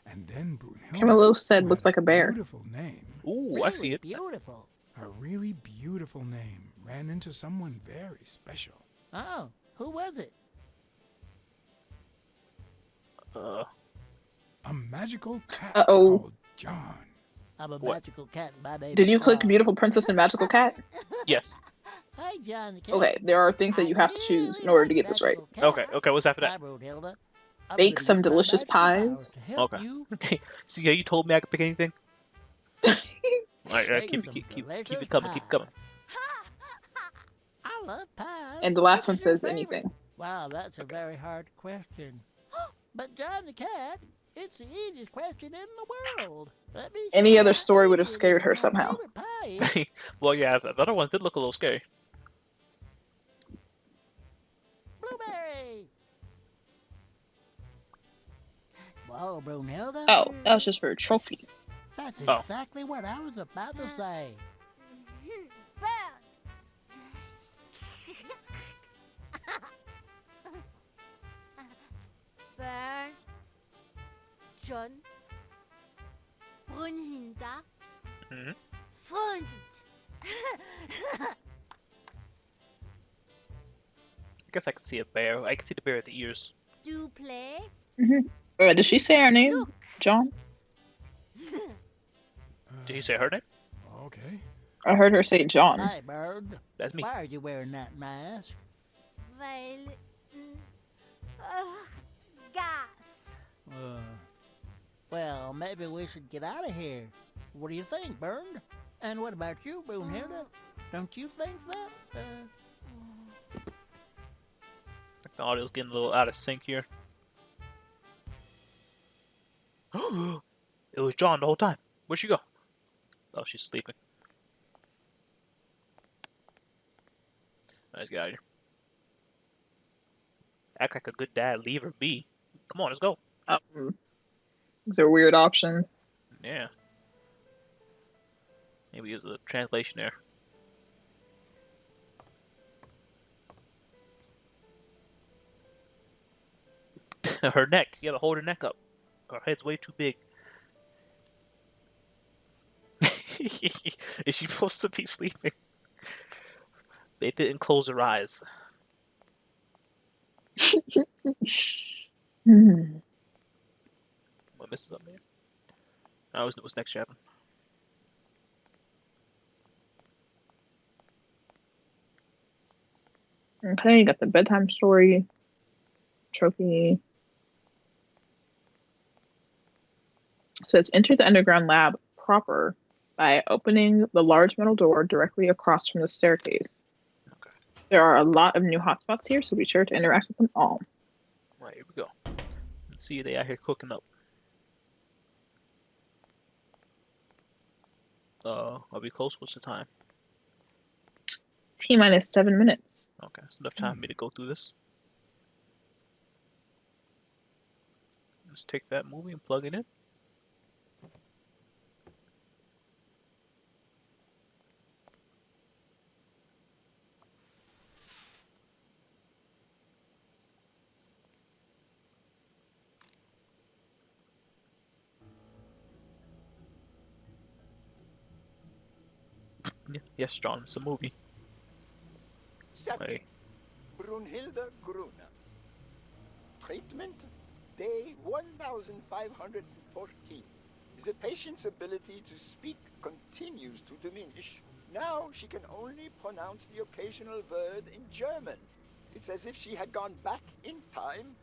and then Brunhilde, Camilo said who looks had like a bear. Beautiful name. Ooh, I see Really it. beautiful. A really beautiful name. Ran into someone very special. Oh, who was it? A magical cat Uh-oh. called John. I'm a What? magical cat by name. Did you is click John. Beautiful Princess and Magical Cat? Yes. Hey, John the cat. Okay, there are things that you have to choose in order to get this right. Okay, what's after that? I wrote Hilda. I'm Bake gonna some use my delicious magical powers pies. to help Okay. you Okay. See how you told me I could pick anything? Alright, bake keep some it delicious coming, keep it coming. I love pies. And the last Which one is your says favorite? anything. Wow, that's a very hard question. But John the cat, it's the easiest question in the world. Let me Any see other how story would have easy it scared is. her My somehow. favorite pie is Well, yeah, the other ones did look a little scary. blueberry. Whoa, Brunhilde. Oh, that was just for a trophy. That's Oh. exactly what I was about to say. Bernd, John, Brunhilda, Mhm. Freund. I guess I could see a bear. I could see the bear at the ears. Do play? Did she say her name? Look. John? Did you say her name? Okay. I heard her say John. Hey, Bird. That's me. Why are you wearing that mask? Weil, gas. Well, maybe we should get out of here. What do you think, Bird? And what about you, Brunhilde? Don't you think that? The audio's getting a little out of sync here. It was John the whole time. Where'd she go? Oh, she's sleeping. Let's get out of here. Act like a good dad. Leave her be. Come on, let's go. These are weird options. Yeah. Maybe use a translation there. Her neck. You gotta hold her neck up. Her head's way too big. Is she supposed to be sleeping? They didn't close her eyes. What misses up there? I always know what's next, Jasmine. Okay, you got the bedtime story, trophy. So it's enter the underground lab proper by opening the large metal door directly across from the staircase. Okay. There are a lot of new hotspots here, so be sure to interact with them all. Right, here we go. Let's see, they out here cooking up. Are we close? What's the time? T-minus 7 minutes. Okay, it's enough time for me to go through this. Let's take that movie and plug it in. Yes, John, it's a movie. Subject, Brunhilde Gruner. Treatment, day 1514. The patient's ability to speak continues to diminish. Now she can only pronounce the occasional word in German. It's as if she had gone back in time,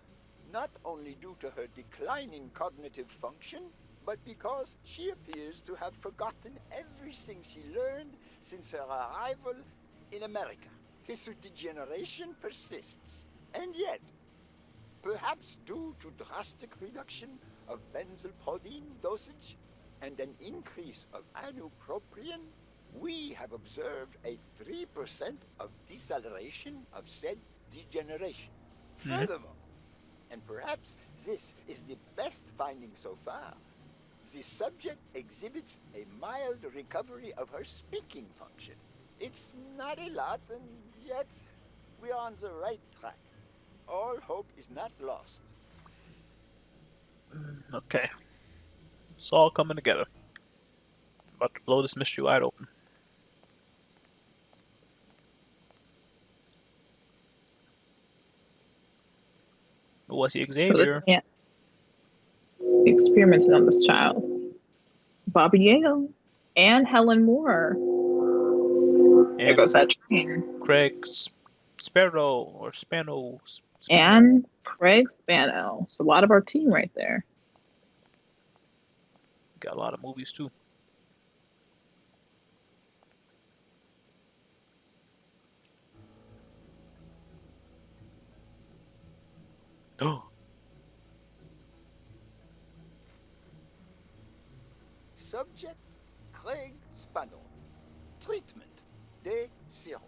not only due to her declining cognitive function, but because she appears to have forgotten everything she learned since her arrival in America. Tissue degeneration persists, and yet, perhaps due to drastic reduction of benzylproline dosage and an increase of anupropion, we have observed a 3% of deceleration of said degeneration. Furthermore, and perhaps this is the best finding so far, the subject exhibits a mild recovery of her speaking function. It's not a lot, and yet we are on the right track. All hope is not lost. Okay. It's all coming together. About to blow this mystery wide open. Oh, I see So Xavier. yeah, experimented on this child. Bobby Yale and Helen Moore. There And goes that train. Craig Sparrow or Spano. And Craig Spano. So a lot of our team right there. Got a lot of movies too. Oh, Subject Craig Spano. Treatment Day 0.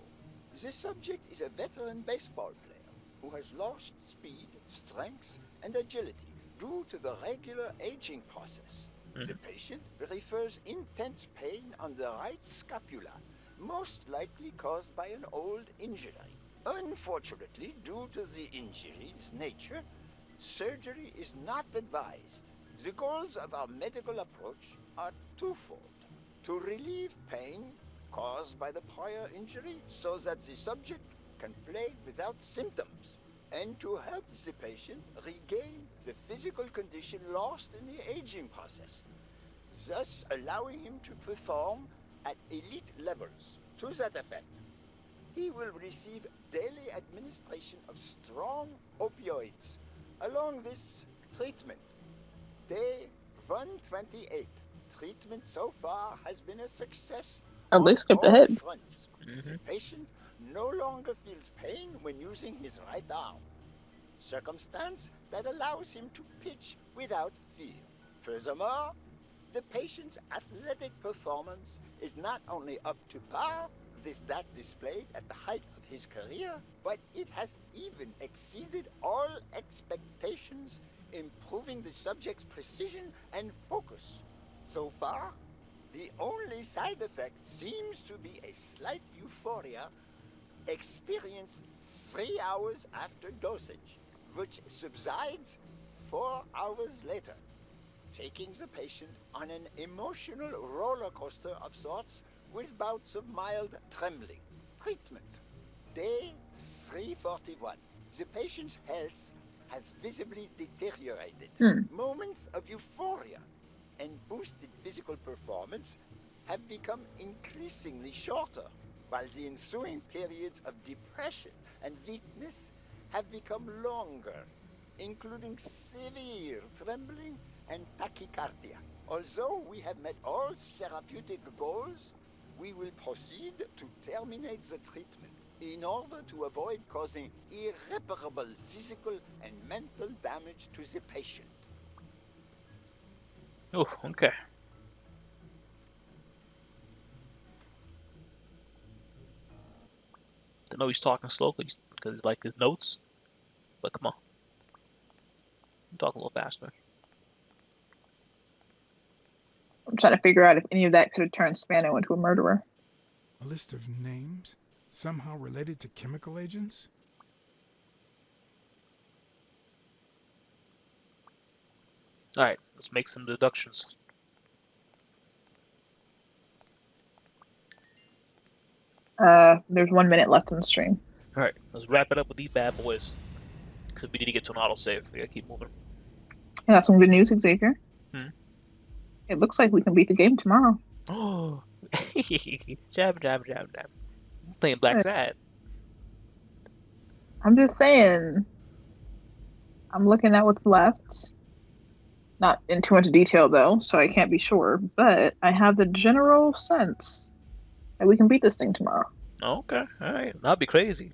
The subject is a veteran baseball player who has lost speed, strength, and agility due to the regular aging process. The patient refers intense pain on the right scapula, most likely caused by an old injury. Unfortunately, due to the injury's nature, surgery is not advised. The goals of our medical approach are twofold. To relieve pain caused by the prior injury so that the subject can play without symptoms, and to help the patient regain the physical condition lost in the aging process, thus allowing him to perform at elite levels. To that effect, he will receive daily administration of strong opioids along this treatment. Day 128. Treatment so far has been a success Oh, on they skipped all ahead. fronts. The patient no longer feels pain when using his right arm, circumstance that allows him to pitch without fear. Furthermore, the patient's athletic performance is not only up to par with that displayed at the height of his career, but it has even exceeded all expectations, improving the subject's precision and focus. So far, the only side effect seems to be a slight euphoria experienced 3 hours after dosage, which subsides 4 hours later, taking the patient on an emotional roller coaster of sorts with bouts of mild trembling. Treatment. Day 341. The patient's health has visibly deteriorated. Moments of euphoria and boosted physical performance have become increasingly shorter, while the ensuing periods of depression and weakness have become longer, including severe trembling and tachycardia. Although we have met all therapeutic goals, we will proceed to terminate the treatment in order to avoid causing irreparable physical and mental damage to the patient. oh, okay. I know he's talking slow because he's like his notes, but come on, talk a little faster. I'm trying to figure out if any of that could have turned Spano into a murderer. A list of names somehow related to chemical agents? All right, let's make some deductions. There's 1 minute left in the stream. All right, let's wrap it up with these bad boys because we need to get to an autosave. We gotta keep moving. And that's some good news, Xavier. It looks like we can beat the game tomorrow. Oh, jab. Playing Blacksad. I'm just saying. I'm looking at what's left. Not in too much detail, though, so I can't be sure. But I have the general sense that we can beat this thing tomorrow. Okay, all right. That'd be crazy.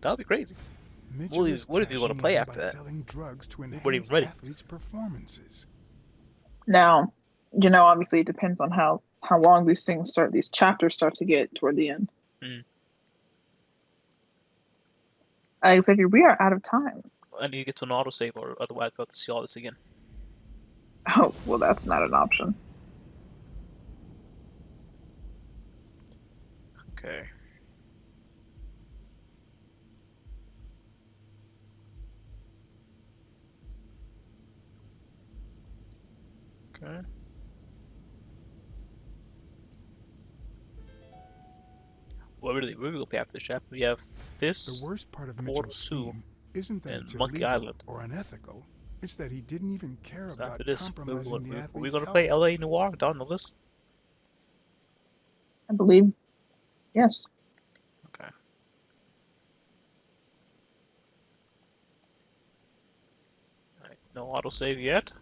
Mitchell is What if you want to cashing play in after by that? selling drugs to weren't enhance even ready. athletes' performances. Now, obviously it depends on how long these chapters start to get toward the end. Xavier, we are out of time. I need to get to an autosave, or otherwise we'll have to see all this again. Oh, well, that's not an option. Okay. Okay. Well, we're gonna play after this chapter. We have this. The worst part of Portal Mitchell's 2, scheme isn't that and it's Monkey illegal Island. or unethical. It's that he didn't even care So about after this, compromising the we athlete's gonna health. play LA Noir down the list? I believe. Yes. Okay. Alright, no autosave yet.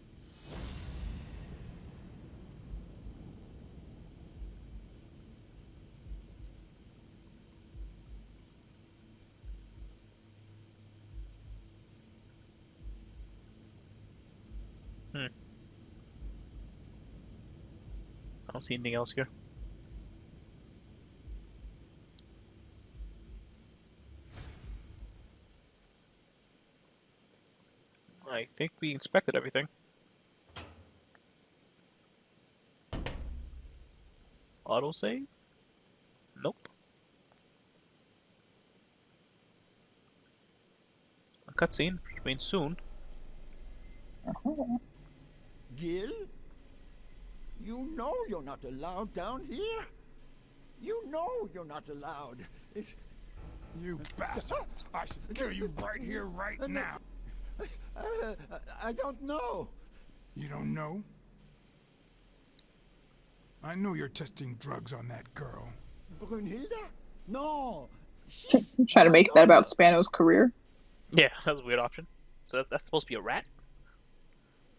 I don't see anything else here. I think we inspected everything. Autosave? Nope. A cutscene, which means soon. Gil? You know you're not allowed down here. You know you're not allowed. It's... You bastard! I should kill you right here, right now. I don't know. You don't know? I know you're testing drugs on that girl. Brunhilde? No. She's I'm trying to my make that about daughter. Spano's career. Yeah, that was a weird option. So that's supposed to be a rat?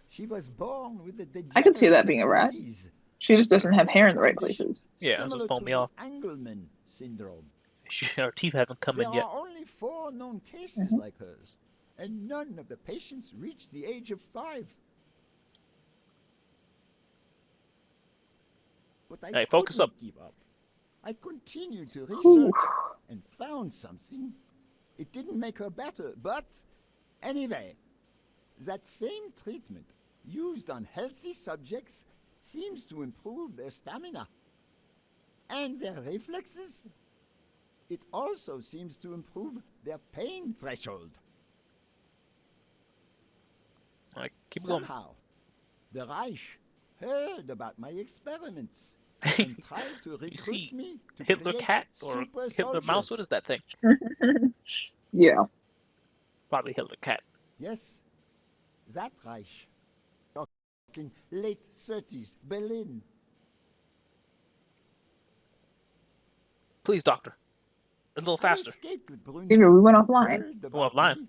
She was born with a I could see that degenerative being a rat. disease, She just doesn't have hair in the right condition places. Yeah, that's similar what's throwing to me the off. Engelmann syndrome. Her teeth haven't come There in yet. are only 4 known cases like hers, and none of the patients reached the age of 5. But I Hey, focus up. couldn't give up. I continued to research Ooh. and found something. It didn't make her better, but anyway, that same treatment used on healthy subjects seems to improve their stamina and their reflexes. It also seems to improve their pain threshold. Alright, keep going. Somehow, the Reich heard about my experiments and tried to You recruit see me to Hitler create cat or super Hitler mouse? What soldiers. is that thing? Yeah. Probably Hitler cat. Yes, that Reich. Talking late 30s, Berlin. Please, doctor. A little I faster. escaped with Brunhilde. Xavier, we went offline. Heard Go about offline. me.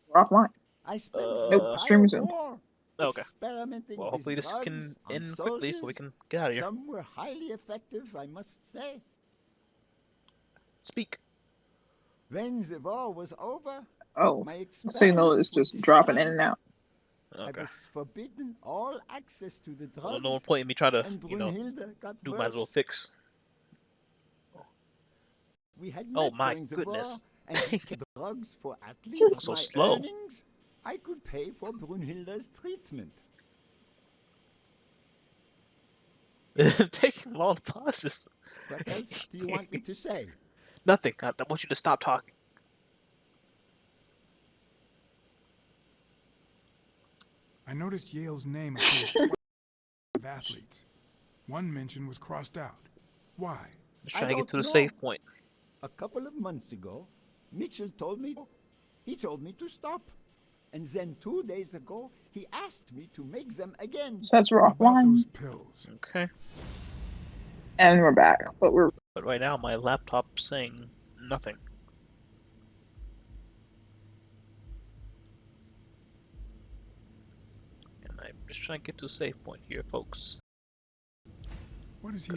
We're offline. I spent Nope, the entire stream resumed. war Okay. experimenting Well, with hopefully this drugs can on end quickly so we soldiers. can get out of here. Some were highly effective, I must say. Speak. When the war was over, Oh, my the signal is experiments were just dropping in discarded. and out. I Okay. was forbidden all access to the Well, drugs, no more point in me trying to, and you know, Brunhilde got do worse. my little fix. We had Oh met my during the war, goodness. and he kept drugs for athletes. So My slow. earnings, I could pay for Brunhilde's treatment. Taking long pauses. What else do you want me to say? Nothing. I want you to stop talking. I noticed Yale's name appears twice of athletes. One mention was crossed out. Why? Just I trying to get don't to the know. save point. A couple of months ago, Mitchell told me to stop. And then 2 days ago, he asked me to make them again. So that's we're What about offline. those pills? Okay. And we're back. But we're But right now my laptop's saying nothing. And I'm just trying to get to a save point here, folks. What is he